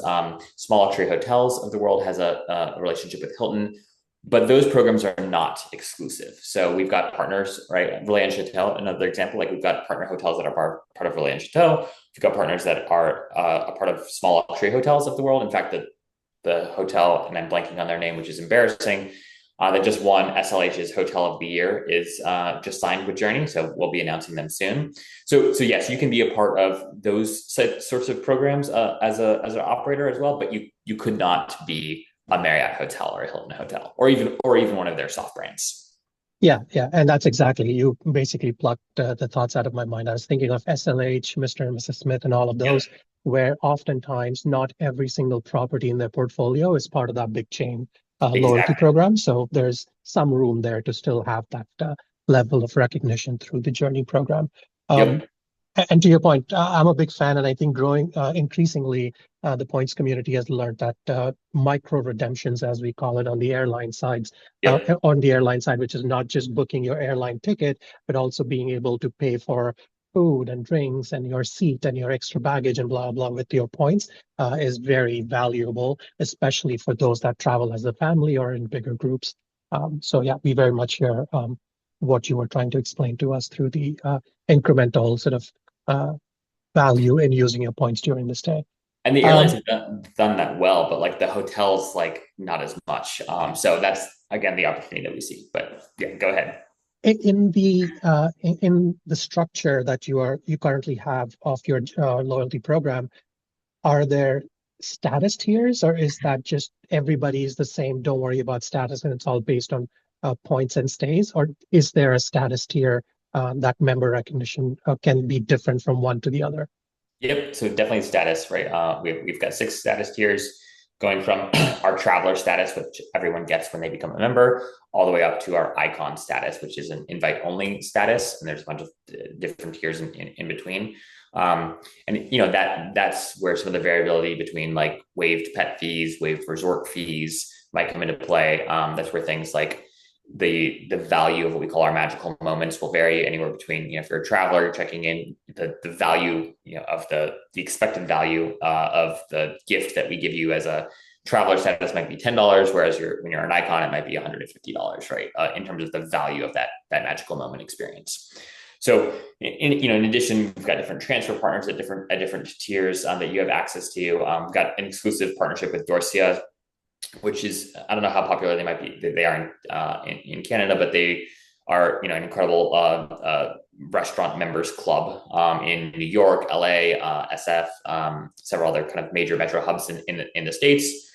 Small Luxury Hotels of the world has a relationship with Hilton, but those programs are not exclusive. So we've got partners, right? Relais and Chateau, another example. Like we've got partner hotels that are part of Relais and Chateau. We've got partners that are a part of Small Luxury Hotels of the world. In fact, the hotel, and I'm blanking on their name, which is embarrassing, that just won SLH's Hotel of the Year is just signed with Journey. So we'll be announcing them soon. So yes, you can be a part of those sorts of programs as an operator as well, but you could not be a Marriott hotel or a Hilton hotel, or even one of their soft brands. Yeah. And that's exactly, you basically plucked the thoughts out of my mind. I was thinking of SLH, Mr. and Mrs. Smith, and all of those, where oftentimes not every single property in their portfolio is part of that big chain loyalty program. So there's some room there to still have that level of recognition through the Journey program. Yep. And to your point, I'm a big fan, and I think growing increasingly, the points community has learned that micro redemptions, as we call it on the airline sides, Yep. which is not just booking your airline ticket, but also being able to pay for food and drinks and your seat and your extra baggage and blah blah with your points, is very valuable, especially for those that travel as a family or in bigger groups. So yeah, we very much hear what you were trying to explain to us through the incremental sort of uh, value in using your points during the stay. And the airlines Um, have done that well, but like the hotels, like not as much. So that's again the opportunity that we see. But yeah, go ahead. in the structure that you currently have of your loyalty program, are there status tiers, or is that just everybody is the same? Don't worry about status, and it's all based on points and stays, or is there a status tier that member recognition can be different from one to the other? Yep. So definitely status, right? We've got 6 status tiers going from our traveler status, which everyone gets when they become a member, all the way up to our icon status, which is an invite only status. And there's a bunch of different tiers in between. And that's where some of the variability between like waived pet fees, waived resort fees might come into play. That's where things like the value of what we call our magical moments will vary anywhere between, if you're a traveler, you're checking in, the value, of the expected value of the gift that we give you as a traveler status might be $10, whereas when you're an icon, it might be $150, right? In terms of the value of that magical moment experience. So in addition, we've got different transfer partners at different tiers that you have access to. We've got an exclusive partnership with Dorsia, which is, I don't know how popular they might be. They are in Canada, but they are, an incredible restaurant members club in New York, LA, SF, several other kind of major metro hubs in the States.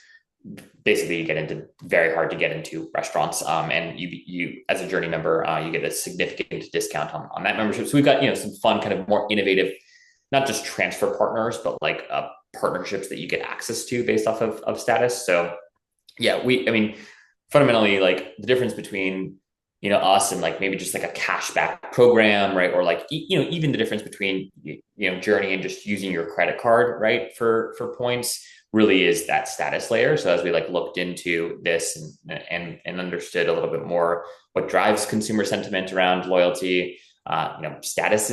Basically, you get into very hard to get into restaurants, and you as a Journey member, you get a significant discount on that membership. So we've got some fun, kind of more innovative, not just transfer partners, but like partnerships that you get access to based off of status. So yeah, fundamentally, like the difference between, us and like maybe just like a cashback program, right? Or like, even the difference between, Journey and just using your credit card, right? For points really is that status layer. So as we like looked into this and understood a little bit more what drives consumer sentiment around loyalty, status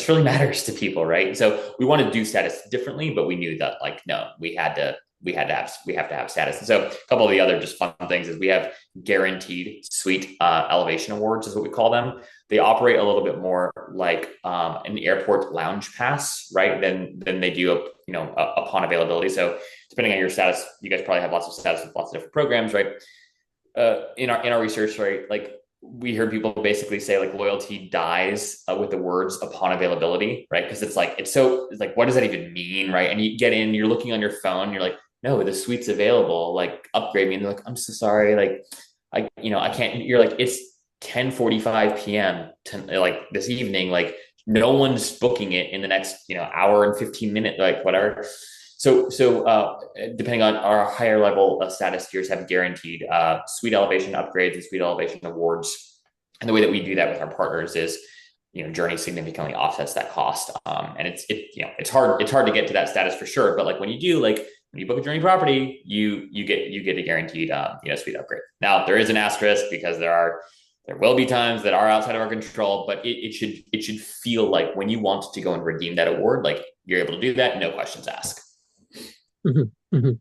really matters to people, right? So we want to do status differently, but we knew that like, no, we have to have status. And so a couple of the other just fun things is we have guaranteed suite elevation awards is what we call them. They operate a little bit more like an airport lounge pass, right? Than they do, upon availability. So depending on your status, you guys probably have lots of status with lots of different programs, right? In our research, right? Like we heard people basically say like loyalty dies with the words upon availability, right? Because it's like what does that even mean, right? And you get in, you're looking on your phone, you're like, no, the suite's available, like upgrade me. And they're like, I'm so sorry, like I can't. You're like, it's 10:45 p.m. like this evening, like no one's booking it in the next hour and 15 minutes, like whatever. So depending on our higher level status tiers have guaranteed suite elevation upgrades and suite elevation awards. And the way that we do that with our partners is, Journey significantly offsets that cost. And it's hard to get to that status for sure. But like when you book a Journey property, you get a guaranteed suite upgrade. Now there is an asterisk because there will be times that are outside of our control, but it should feel like when you want to go and redeem that award, like you're able to do that, no questions asked. Mm-hmm, mm-hmm.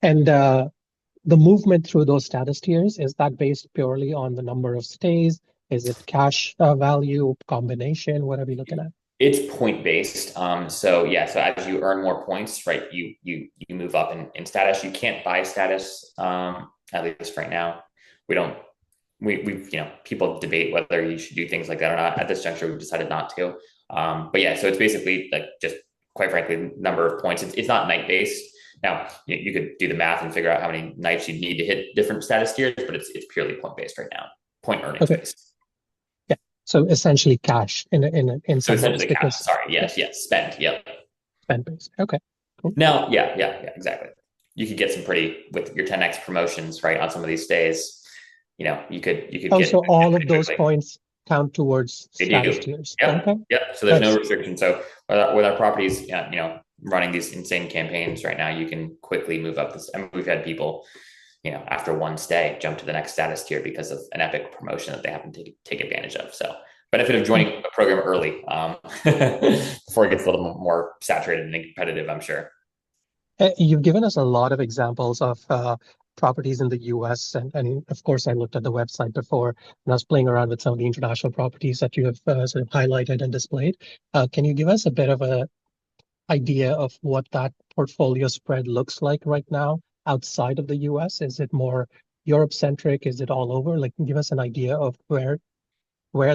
And the movement through those status tiers, is that based purely on the number of stays? Is it cash value combination? What are we looking at? It's point based. So as you earn more points, right, you move up in status. You can't buy status, at least right now. We've people debate whether you should do things like that or not. At this juncture, we've decided not to. But yeah, so it's basically like just quite frankly number of points. It's not night based. Now you could do the math and figure out how many nights you need to hit different status tiers, but it's purely point based right now, point earnings based. Yeah. So essentially cash in So some ways essentially because cash. Sorry. Yes. Spend. Yep. spend based. Okay. Cool. Now, yeah, exactly. You could get some with your 10x promotions, right, on some of these stays. you could Oh, get so all of pretty those quickly. points count towards They status do. tiers. Yep. Okay, Yep. So there's no that's restriction. So with our properties, running these insane campaigns right now, you can quickly move up this. I mean, we've had people, after one stay, jump to the next status tier because of an epic promotion that they happen to take advantage of. So benefit of joining a program early, before it gets a little more saturated and competitive, I'm sure. You've given us a lot of examples of properties in the US. And of course, I looked at the website before and I was playing around with some of the international properties that you have sort of highlighted and displayed. Can you give us a bit of an idea of what that portfolio spread looks like right now outside of the US? Is it more Europe centric? Is it all over? Like, give us an idea of where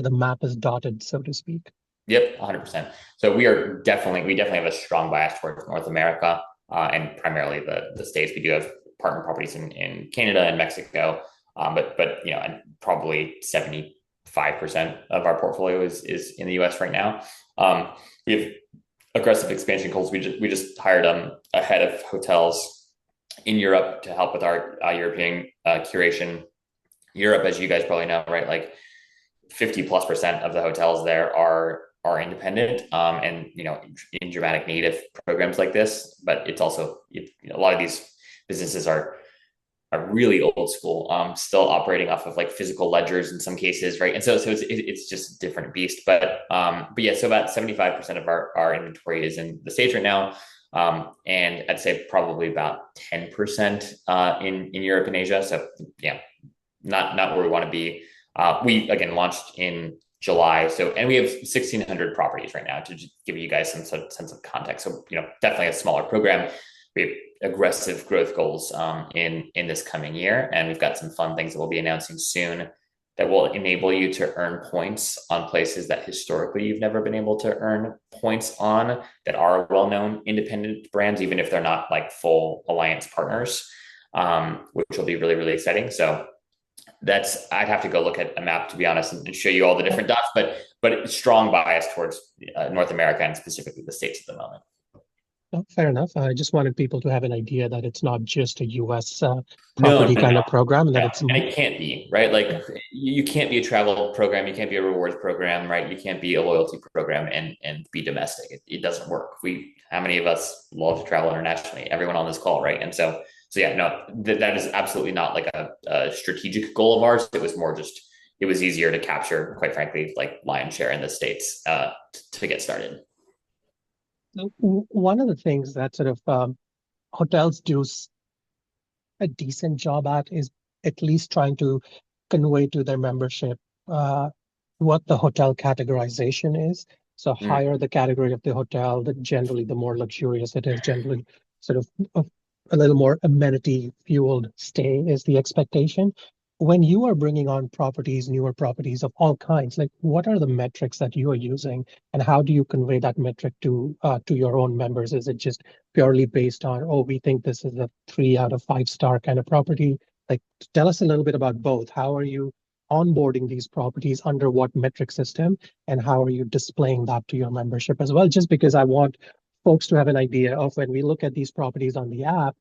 the map is dotted, so to speak. Yep, 100%. So we definitely have a strong bias towards North America, and primarily the states. We do have partner properties in Canada and Mexico, but and probably 75% of our portfolio is in the US right now. We have aggressive expansion goals. We just hired a head of hotels in Europe to help with our European curation. Europe, as you guys probably know, right? Like 50+% of the hotels there are independent, and in dramatic need of programs like this. But it's also a lot of these businesses are really old school, still operating off of like physical ledgers in some cases, right? And so it's just a different beast. But yeah, so about 75% of our inventory is in the States right now, and I'd say probably about 10% in Europe and Asia. So yeah, not where we want to be. We again launched in July, and we have 1,600 properties right now to just give you guys some sort of sense of context. So definitely a smaller program. We have aggressive growth goals in this coming year, and we've got some fun things that we'll be announcing soon that will enable you to earn points on places that historically you've never been able to earn points on, that are well-known independent brands, even if they're not like full alliance partners, which will be really, really exciting. So I'd have to go look at a map, to be honest, and show you all the different dots, but strong bias towards North America and specifically the States at the moment. No, fair enough. I just wanted people to have an idea that it's not just a US No, property no, kind no. of program, and that Yeah, it's and it can't be, right? Like you can't be a travel program, you can't be a rewards program, right? You can't be a loyalty program and be domestic. It doesn't work. How many of us love to travel internationally? Everyone on this call, right? And so yeah, no, that is absolutely not like a strategic goal of ours. It was more just, it was easier to capture, quite frankly, like lion's share in the States to get started. one of the things that sort of hotels do a decent job at is at least trying to convey to their membership what the hotel categorization is. So higher the category of the hotel, generally the more luxurious it is, generally sort of a little more amenity fueled stay is the expectation. When you are bringing on properties, newer properties of all kinds, like what are the metrics that you are using, and how do you convey that metric to your own members? Is it just purely based on, oh, we think this is a 3 out of 5 star kind of property? Like, tell us a little bit about both. How are you onboarding these properties under what metric system, and how are you displaying that to your membership as well? Just because I want folks to have an idea of, when we look at these properties on the app,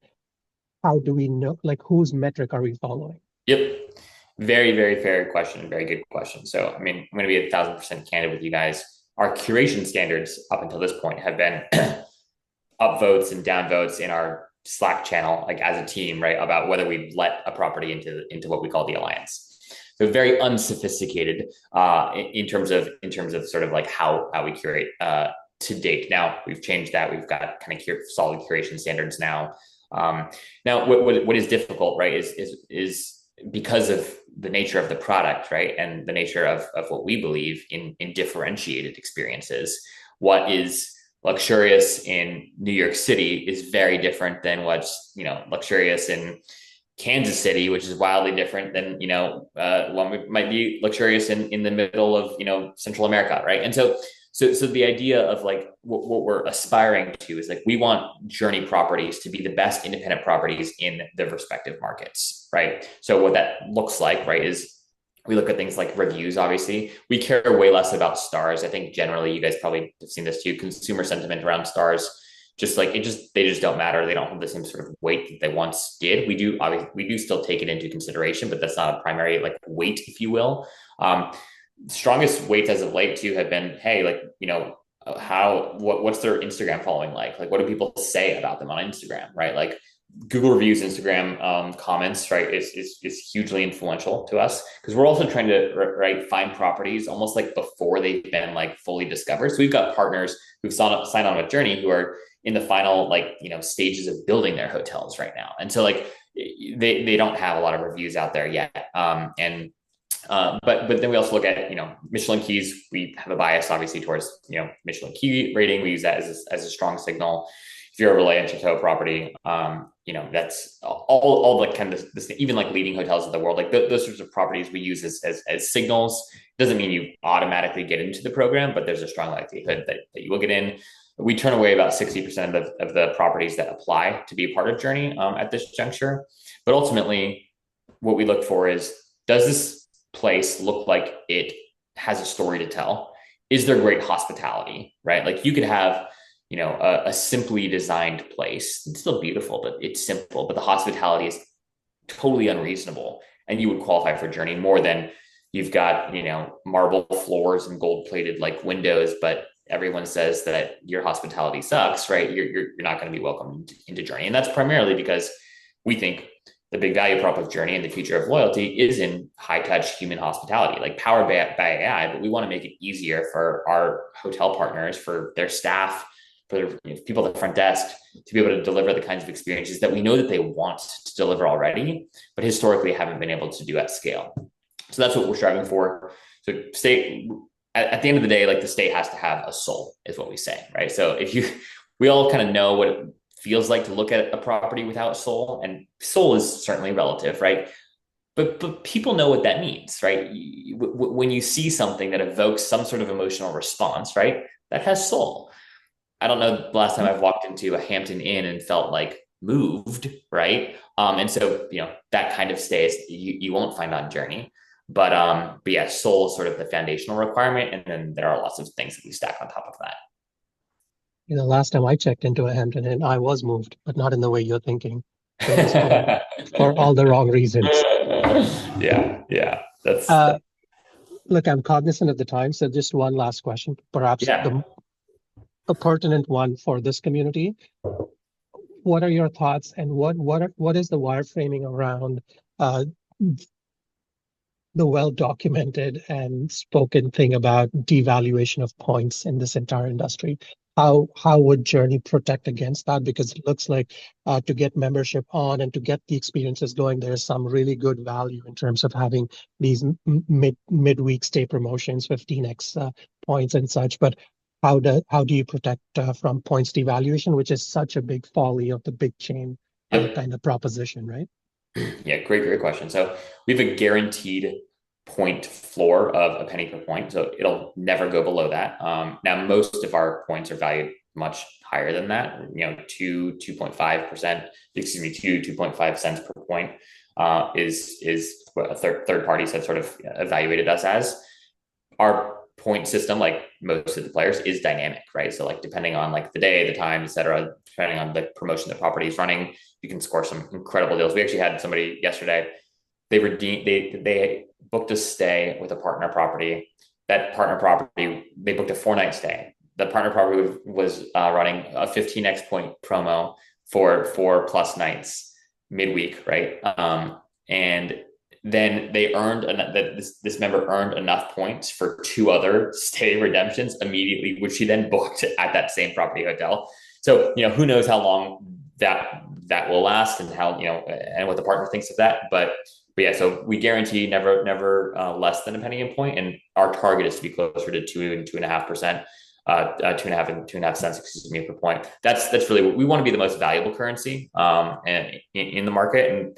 how do we know, like, whose metric are we following? Yep. Very, very fair question. Very good question. So, I mean, I'm going to be 1,000% candid with you guys. Our curation standards up until this point have been upvotes and downvotes in our Slack channel, like as a team, right, about whether we let a property into what we call the alliance. So very unsophisticated in terms of sort of like how we curate to date. Now we've changed that. We've got kind of solid curation standards now. Now what is difficult, right, is because of the nature of the product, right, and the nature of what we believe in differentiated experiences. What is luxurious in New York City is very different than what's luxurious in Kansas City, which is wildly different than one might be luxurious in the middle of Central America, right? And so the idea of like what we're aspiring to is like, we want journey properties to be the best independent properties in the respective markets, right? So what that looks like, right, is we look at things like reviews. Obviously, we care way less about stars. I think generally you guys probably have seen this too. Consumer sentiment around stars just like they just don't matter. They don't have the same sort of weight that they once did. We do still take it into consideration, but that's not a primary like weight, if you will. Strongest weights as of late too have been, hey, like, what's their Instagram following like what do people say about them on Instagram, right? Like Google reviews, Instagram comments, right, is hugely influential to us, because we're also trying to find properties almost like before they've been like fully discovered. So we've got partners who've signed on with Journey who are in the final stages of building their hotels right now, and so like they don't have a lot of reviews out there yet. But then we also look at Michelin keys. We have a bias obviously towards Michelin key rating. We use that as a strong signal. If you're overlay a chateau property, that's all the kind of this, even like leading hotels of the world, like those sorts of properties we use as signals. Doesn't mean you automatically get into the program, but there's a strong likelihood that you will get in. We turn away about 60% of the properties that apply to be a part of Journey at this juncture. But ultimately, what we look for is, does this place look like it has a story to tell? Is there great hospitality, right? Like you could have a simply designed place. It's still beautiful, but it's simple. But the hospitality is totally unreasonable, and you would qualify for Journey more than you've got marble floors and gold plated like windows, but everyone says that your hospitality sucks, right? You're not going to be welcomed into Journey, and that's primarily because we think the big value prop of Journey and the future of loyalty is in high touch human hospitality, like powered by AI. But we want to make it easier for our hotel partners, for their staff, for the people at the front desk, to be able to deliver the kinds of experiences that we know that they want to deliver already, but historically haven't been able to do at scale. So that's what we're striving for. So at the end of the day, like the state has to have a soul, is what we say, right? So we all kind of know what it feels like to look at a property without soul, and soul is certainly relative, right? But people know what that means, right? When you see something that evokes some sort of emotional response, right, that has soul. I don't know the last time I've walked into a Hampton Inn and felt like moved, right? And so that kind of stays you won't find on Journey. But yeah, soul is sort of the foundational requirement, and then there are lots of things that we stack on top of that. Last time I checked into a Hampton Inn, I was moved, but not in the way you're thinking. It was for all the wrong reasons. Yeah. That's look, I'm cognizant of the time, so just one last question, perhaps a pertinent one for this community. What are your thoughts, and what is the wireframing around the well-documented and spoken thing about devaluation of points in this entire industry? How would Journey protect against that? Because it looks like to get membership on and to get the experiences going, there's some really good value in terms of having these midweek stay promotions, 15x points and such. But how do you protect from points devaluation, which is such a big folly of the big chain kind of proposition, right? Yeah, great question. So we have a guaranteed point floor of a penny per point, so it'll never go below that. Now, most of our points are valued much higher than that. 2.5%, 2.5 cents per point is what a third parties have sort of evaluated us as. Our point system, like most of the players, is dynamic, right? So like depending on like the day, the time, etc., depending on the promotion the property is running, you can score some incredible deals. We actually had somebody yesterday, they booked a stay with a partner property. That partner property, they booked a 4-night stay. The partner property was running a 15x point promo for 4+ nights midweek, right? And then they earned this member earned enough points for 2 other stay redemptions immediately, which she then booked at that same property hotel. So who knows how long that will last, and how and what the partner thinks of that. But yeah, so we guarantee never less than a penny a point, and our target is to be closer to 2 and 2.5%, 2.5 cents, excuse me, per point. That's really what we want to be, the most valuable currency and in the market. And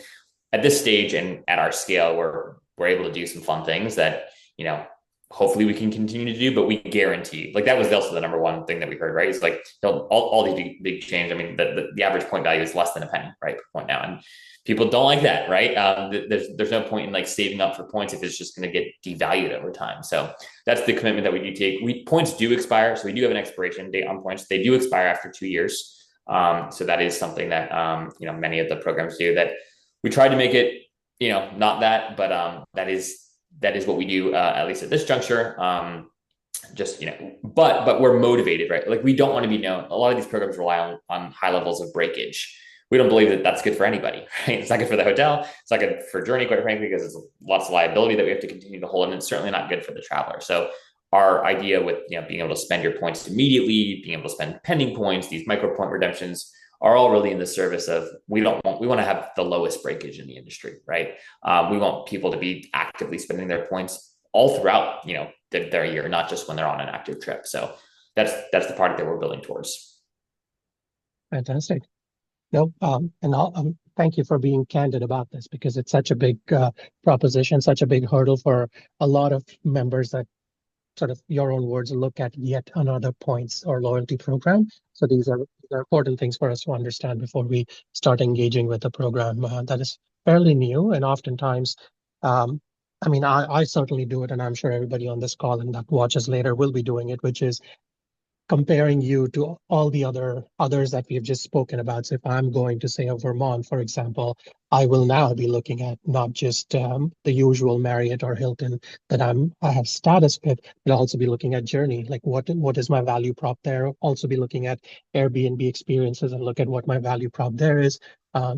at this stage and at our scale, we're able to do some fun things that hopefully we can continue to do, but we guarantee, like that was also the number one thing that we heard, right? It's like all these big change. I mean, the average point value is less than a penny, right, per point now, and people don't like that, right? There's no point in like saving up for points if it's just going to get devalued over time. So that's the commitment that we do take. Points do expire, so we do have an expiration date on points. They do expire after 2 years. So that is something that many of the programs do. That we try to make it not that, but that is what we do, at least at this juncture. Just but we're motivated, right? Like, we don't want to be known. A lot of these programs rely on high levels of breakage. We don't believe that that's good for anybody, right? It's not good for the hotel. It's not good for Journey, quite frankly, because it's lots of liability that we have to continue to hold, and it's certainly not good for the traveler. So our idea with being able to spend your points immediately, being able to spend pending points, these micro point redemptions are all really in the service of we want to have the lowest breakage in the industry, right? We want people to be actively spending their points all throughout their year, not just when they're on an active trip. So that's the product that we're building towards. Fantastic. No, and thank you for being candid about this, because it's such a big proposition, such a big hurdle for a lot of members that, sort of your own words, look at yet another points or loyalty program. So these are important things for us to understand before we start engaging with a program that is fairly new. And oftentimes, I mean, I certainly do it, and I'm sure everybody on this call and that watches later will be doing it, which is comparing you to all the others that we've just spoken about. So if I'm going to say a Vermont, for example, I will now be looking at not just the usual Marriott or Hilton that I have status with, but I'll also be looking at Journey. Like, what is my value prop there? Also be looking at Airbnb experiences and look at what my value prop there is.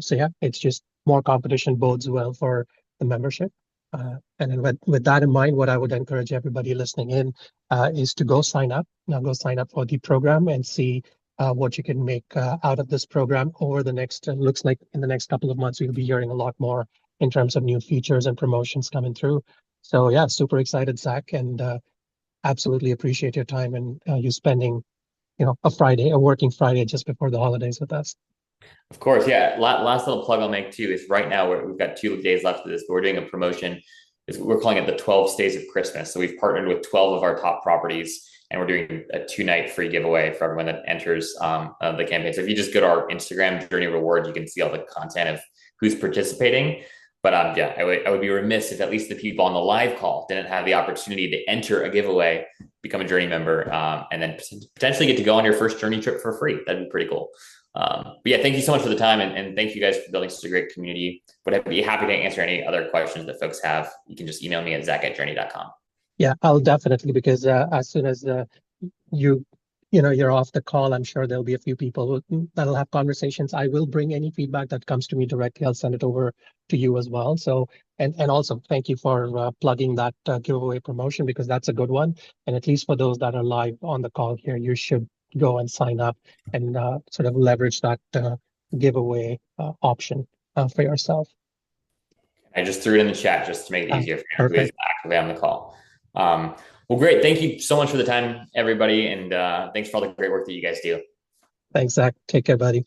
So yeah, it's just more competition bodes well for the membership. And then with that in mind, what I would encourage everybody listening in is to go sign up. Now go sign up for the program and see what you can make out of this program over the next, looks like in the next couple of months, you'll be hearing a lot more in terms of new features and promotions coming through. So yeah, super excited, Zach, and absolutely appreciate your time and you spending, a working Friday just before the holidays with us. Of course, yeah. Last little plug I'll make too is right now we've got 2 days left of this, but we're doing a promotion. We're calling it the 12 Stays of Christmas. So we've partnered with 12 of our top properties, and we're doing a 2-night free giveaway for everyone that enters the campaign. So if you just go to our Instagram Journey Rewards, you can see all the content of who's participating. But yeah, I would be remiss if at least the people on the live call didn't have the opportunity to enter a giveaway, become a Journey member, and then potentially get to go on your first Journey trip for free. That'd be pretty cool. But yeah, thank you so much for the time, and thank you guys for building such a great community. But I'd be happy to answer any other questions that folks have. You can just email me at zach@journey.com. Yeah, I'll definitely, because as soon as you you're off the call, I'm sure there'll be a few people that'll have conversations. I will bring any feedback that comes to me directly. I'll send it over to you as well. So, and also thank you for plugging that giveaway promotion, because that's a good one. And at least for those that are live on the call here, you should go and sign up and sort of leverage that giveaway option for yourself. I just threw it in the chat just to make it easier for you who is Perfect. actively on the call. Well, great. Thank you so much for the time, everybody. And thanks for all the great work that you guys do. Thanks, Zach. Take care, buddy.